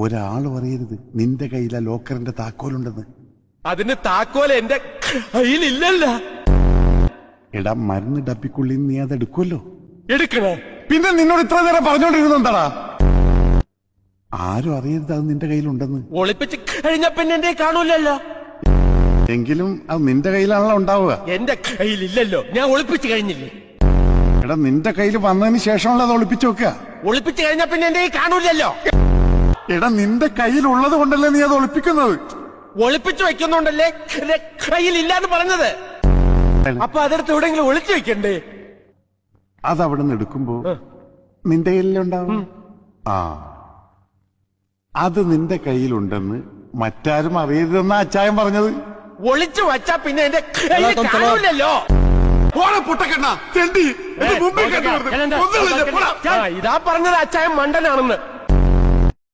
ഒരാളും അറിയരുത് നിന്റെ കയ്യിലെ ലോക്കറിന്റെ താക്കോലുണ്ടെന്ന്. അതിന് താക്കോൽ എന്റെ കയ്യിലില്ലല്ല. എടാ, മരുന്ന് ഡപ്പിക്കുള്ളിൽ നീ അത് എടുക്കുമല്ലോ. എടുക്കണേ? പിന്നെ നിന്നോട് ഇത്ര നേരം പറഞ്ഞോണ്ടിരുന്നെന്താടാ? ആരും അറിയരുത് അത് നിന്റെ കയ്യിലുണ്ടെന്ന്. ഒളിപ്പിച്ച് കഴിഞ്ഞ പിന്നെ എന്റെ കാണൂലല്ലോ. എങ്കിലും അത് നിന്റെ കയ്യിലാണല്ലോ ഉണ്ടാവുക. എന്റെ കയ്യിലില്ലല്ലോ, ഞാൻ ഒളിപ്പിച്ചു കഴിഞ്ഞില്ലേ. എടാ, നിന്റെ കയ്യിൽ വന്നതിന് ശേഷമുള്ള അത് ഒളിപ്പിച്ചു വെക്കുക. ഒളിപ്പിച്ചു കഴിഞ്ഞ പിന്നെ എന്റെ കാണൂലല്ലോ. എടാ, നിന്റെ കയ്യിലുള്ളത് കൊണ്ടല്ലേ നീ അത് ഒളിപ്പിക്കുന്നത്. ഒളിപ്പിച്ചു വെക്കുന്നുണ്ടല്ലേ കയ്യിലില്ലാന്ന് പറഞ്ഞത്. അപ്പൊ അതെടുത്ത് എവിടെയെങ്കിലും ഒളിച്ചു വെക്കണ്ടേ? അത് അവിടെ നിന്ന് എടുക്കുമ്പോ നിന്റെ കയ്യിലുണ്ടാവും. ആ, അത് നിന്റെ കയ്യിലുണ്ടെന്ന് മറ്റാരും അറിയരുതെന്നാ അച്ചായൻ പറഞ്ഞത്. ഒളിച്ചു വച്ചാ പിന്നെ എന്റെ കയ്യിൽ കാണൂലല്ലോ. പൊട്ടക്കണ്ണ, ഇതാ പറഞ്ഞത് അച്ചായൻ മണ്ടനാണെന്ന്.